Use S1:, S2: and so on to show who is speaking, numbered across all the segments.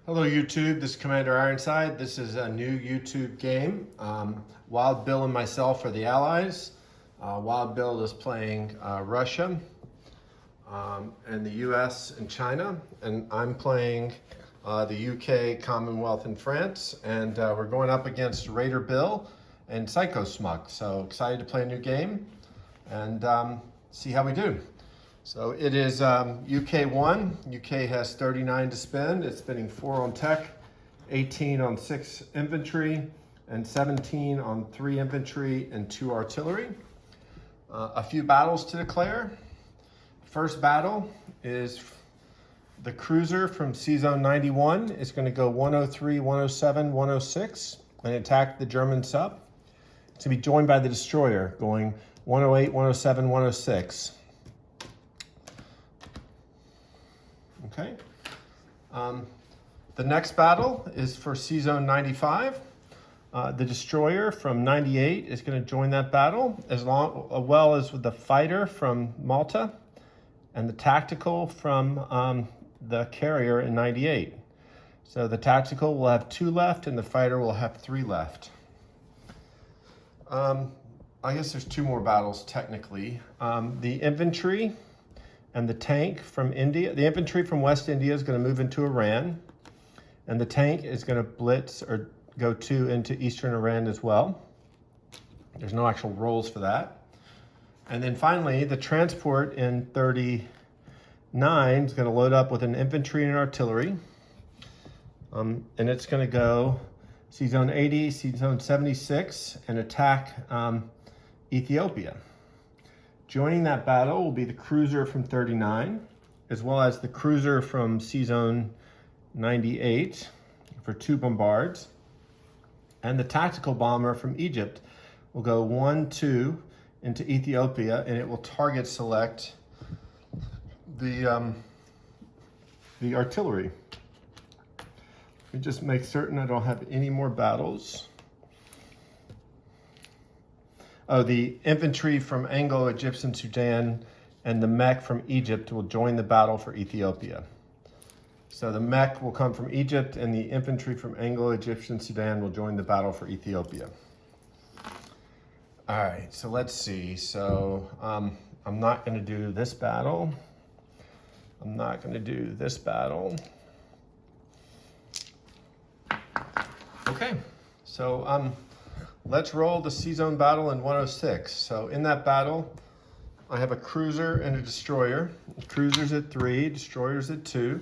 S1: Hello YouTube, this is Commander Ironside. This is a new YouTube game. Wild Bill and myself are the allies. Wild Bill is playing Russia and the US and China, and I'm playing the UK, Commonwealth, and France, and we're going up against Raider Bill and Psycho Smug. So excited to play a new game and see how we do. So it is UK 1. UK has 39 to spend. It's spending 4 on tech, 18 on 6 infantry, and 17 on 3 infantry and 2 artillery. A few battles to declare. First battle is the cruiser from C-Zone 91. It's going to go 103, 107, 106 and attack the German sub. It's going to be joined by the destroyer going 108, 107, 106. Okay. The next battle is for C-Zone 95. The destroyer from 98 is going to join that battle, as well as with the fighter from Malta and the tactical from the carrier in 98. So the tactical will have 2 left and the fighter will have 3 left. I guess there's 2 more battles technically. The infantry and the tank from India. The infantry from West India is going to move into Iran, and the tank is going to blitz or go into Eastern Iran as well. There's no actual roles for that. And then finally, the transport in 39 is going to load up with an infantry and artillery, and it's going to go C-Zone 80, C-Zone 76, and attack Ethiopia. Joining that battle will be the cruiser from 39, as well as the cruiser from C-Zone 98 for 2 bombards. And the tactical bomber from Egypt will go 1, 2 into Ethiopia, and it will target select the artillery. Let me just make certain I don't have any more battles. Oh, the infantry from Anglo-Egyptian Sudan and the mech from Egypt will join the battle for Ethiopia. So the mech will come from Egypt and the infantry from Anglo-Egyptian Sudan will join the battle for Ethiopia. All right, so let's see. So I'm not going to do this battle. I'm not going to do this battle. Okay, so let's roll the C-Zone battle in 106. So in that battle, I have a cruiser and a destroyer. The cruiser's at 3, destroyer's at 2,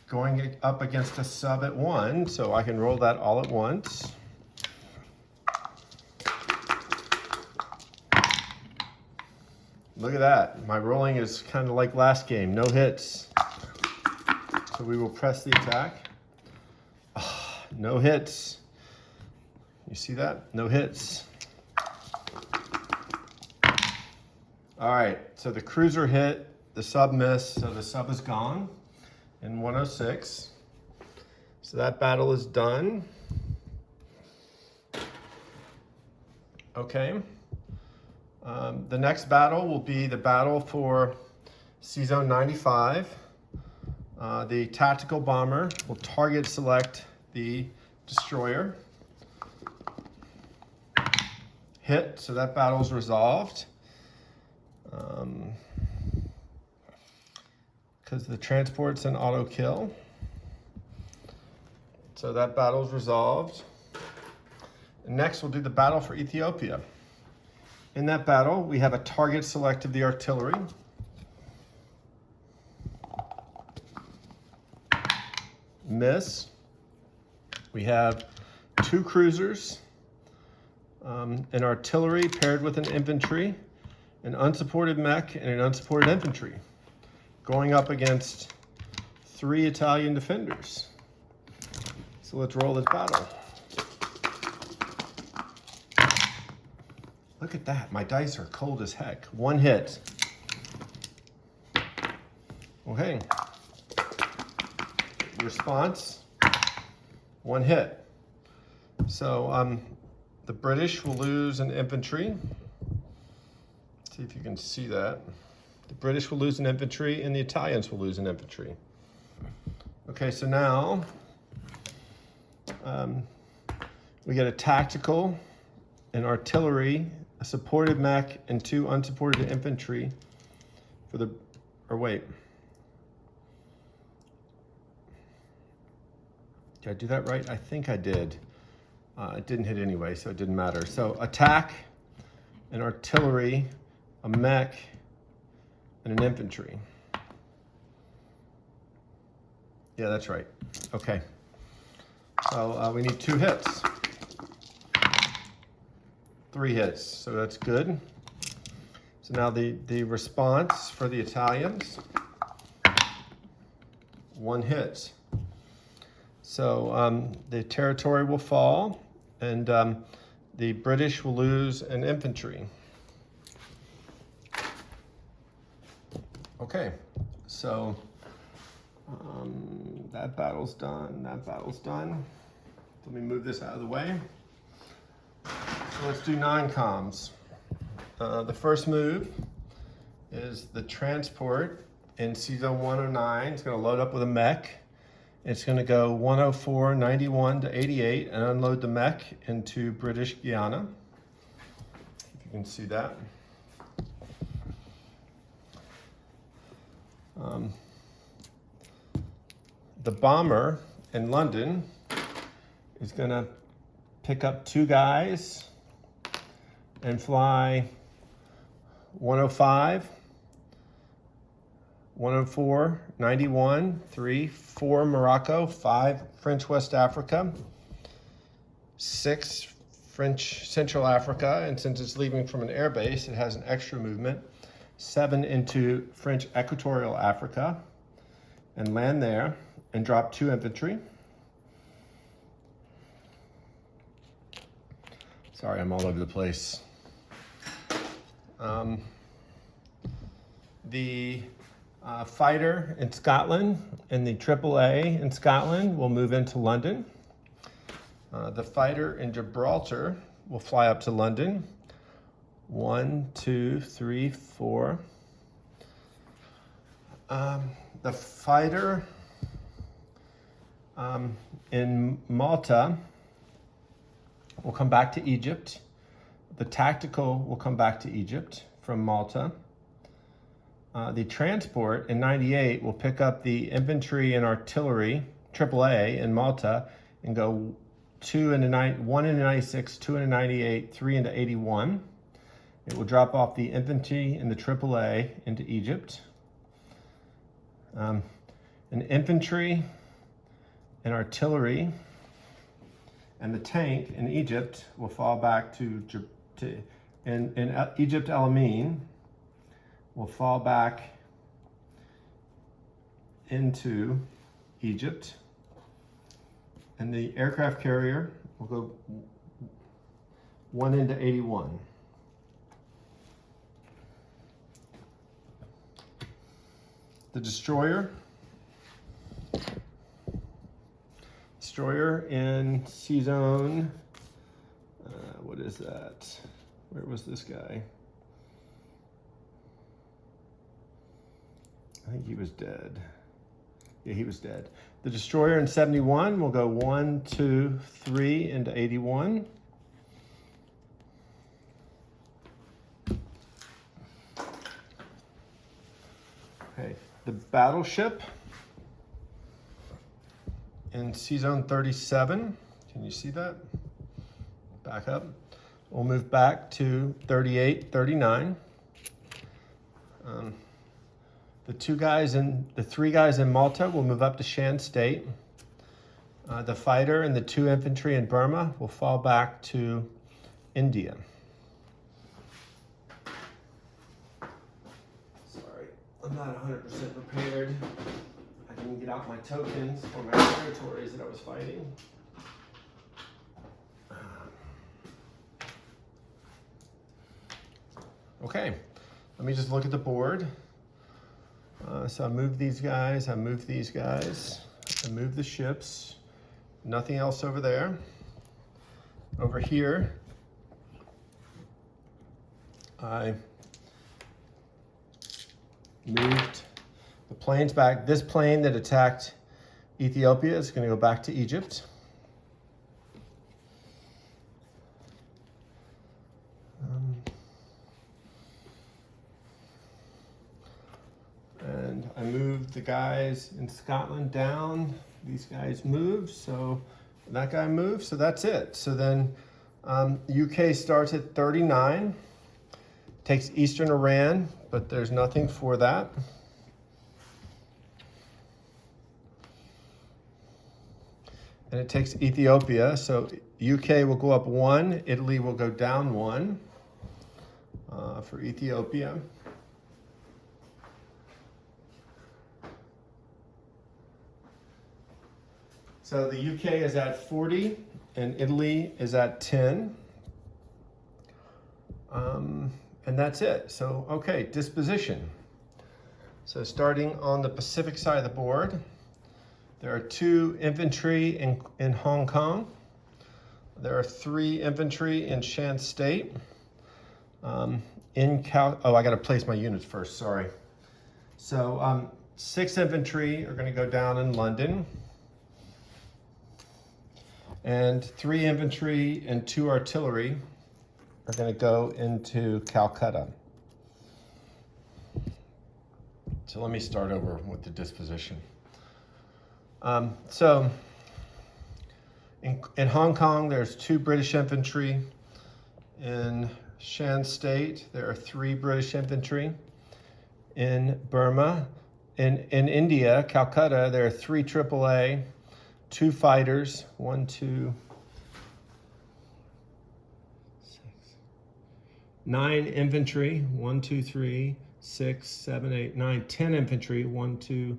S1: going up against a sub at 1, so I can roll that all at once. Look at that. My rolling is kind of like last game, no hits. So we will press the attack. No hits. You see that? No hits. All right, so the cruiser hit, the sub missed, so the sub is gone in 106. So that battle is done. Okay. The next battle will be the battle for C-Zone 95. The tactical bomber will target select the destroyer. Hit, so that battle is resolved. Because the transport's an auto kill. So that battle's resolved. And next we'll do the battle for Ethiopia. In that battle, we have a target select of the artillery. Miss. We have 2 cruisers, an artillery paired with an infantry, an unsupported mech, and an unsupported infantry, going up against 3 Italian defenders. So let's roll this battle. Look at that, my dice are cold as heck. 1 hit. Okay. Response, 1 hit. So the British will lose an infantry. See if you can see that. The British will lose an infantry and the Italians will lose an infantry. Okay, so now We get a tactical, an artillery, a supported mech, and 2 unsupported infantry for the, or wait. Did I do that right? I think I did. It didn't hit anyway, so it didn't matter. So attack, an artillery, a mech, and an infantry. Yeah, that's right. Okay. So we need 2 hits. 3 hits, so that's good. So now the response for the Italians, 1 hit. So the territory will fall, and the British will lose an infantry. Okay, so that battle's done, that battle's done. Let me move this out of the way. So let's do 9 comms. The first move is the transport in C-Zone 109. It's going to load up with a mech. It's going to go 104, 91 to 88 and unload the mech into British Guiana. If you can see that. The bomber in London is going to pick up 2 guys and fly 105, 104, 91, 3, 4 Morocco, 5 French West Africa, 6 French Central Africa, and since it's leaving from an air base, it has an extra movement, 7 into French Equatorial Africa, and land there, and drop 2 infantry. Sorry, I'm all over the place. The fighter in Scotland and the AAA in Scotland will move into London. The fighter in Gibraltar will fly up to London. 1, 2, 3, 4. The fighter in Malta will come back to Egypt. The tactical will come back to Egypt from Malta. The transport in 98 will pick up the infantry and artillery, AAA in Malta, and go 1 into 96, 2 into 98, 3 into 81. It will drop off the infantry and the AAA into Egypt. An infantry and artillery and the tank in Egypt will fall back to in Egypt El Amin will fall back into Egypt, and the aircraft carrier will go 1 into 81. The destroyer in C-Zone, what is that? Where was this guy? I think he was dead. Yeah, he was dead. The destroyer in 71 will go 1, 2, 3 into 81. Okay, the battleship in C-Zone 37, can you see that? Back up. We'll move back to 38, 39. The 3 guys in Malta will move up to Shan State. The fighter and the 2 infantry in Burma will fall back to India. Sorry, I'm not 100% prepared. I didn't get out my tokens for my territories that I was fighting. Okay, let me just look at the board. So I moved these guys, I moved these guys, I moved the ships, nothing else over there. Over here, I moved the planes back. This plane that attacked Ethiopia is going to go back to Egypt. guys in Scotland down. These guys moved, so that guy moved, so that's it. So then UK starts at 39, takes Eastern Iran, but there's nothing for that. And it takes Ethiopia, so UK will go up 1, Italy will go down 1 for Ethiopia. So the UK is at 40 and Italy is at 10. And that's it. So, okay, disposition. So starting on the Pacific side of the board, there are 2 infantry in Hong Kong. There are 3 infantry in Shan State. I gotta place my units first, sorry. So 6 infantry are gonna go down in London. And 3 infantry and 2 artillery are going to go into Calcutta. So let me start over with the disposition. So in Hong Kong, there's 2 British infantry. In Shan State, there are 3 British infantry. In Burma, in India, Calcutta, there are 3 AAA, 2 fighters, 1, 2, 6, 9 infantry, 1, 2, 3, 6, 7, 8, 9, 10 infantry, 1, 2,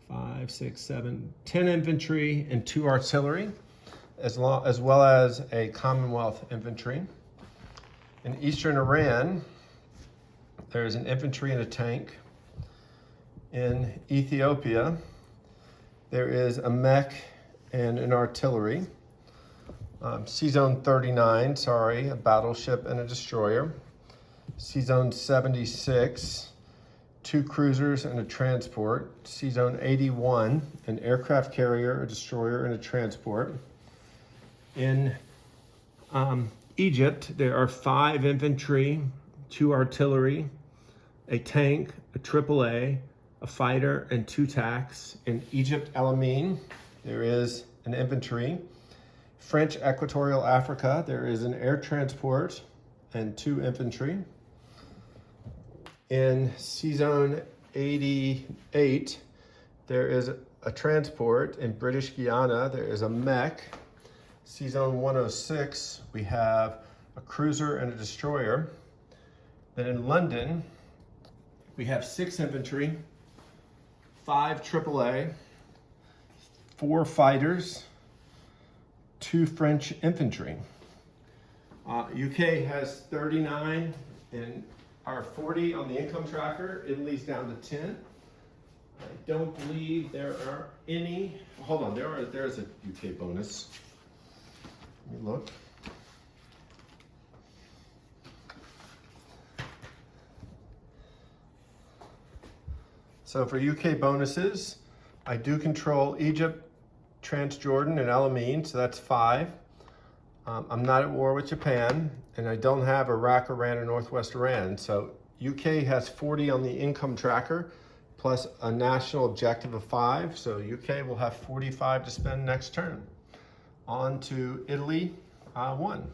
S1: 5, 6, 7, 10 infantry and 2 artillery, as well as a Commonwealth infantry. In Eastern Iran, there's an infantry and a tank. In Ethiopia, there is a mech and an artillery. C-Zone 39, sorry, a battleship and a destroyer. C-Zone 76, 2 cruisers and a transport. C-Zone 81, an aircraft carrier, a destroyer, and a transport. In Egypt, there are 5 infantry, 2 artillery, a tank, a AAA, a fighter, and 2 TACs. In Egypt, El Amin, there is an infantry. French Equatorial Africa, there is an air transport and 2 infantry. In C-Zone 88, there is a transport. In British Guiana, there is a mech. C-Zone 106, we have a cruiser and a destroyer. Then in London, we have 6 infantry, 5 AAA, 4 fighters, 2 French infantry. UK has 39 and are 40 on the income tracker. Italy's down to 10. I don't believe there are any. Hold on, there's a UK bonus. Let me look. So for UK bonuses, I do control Egypt, Transjordan, and El Amin, so that's 5. I'm not at war with Japan, and I don't have Iraq, Iran, or Northwest Iran. So UK has 40 on the income tracker, plus a national objective of 5. So UK will have 45 to spend next turn. On to Italy, 1.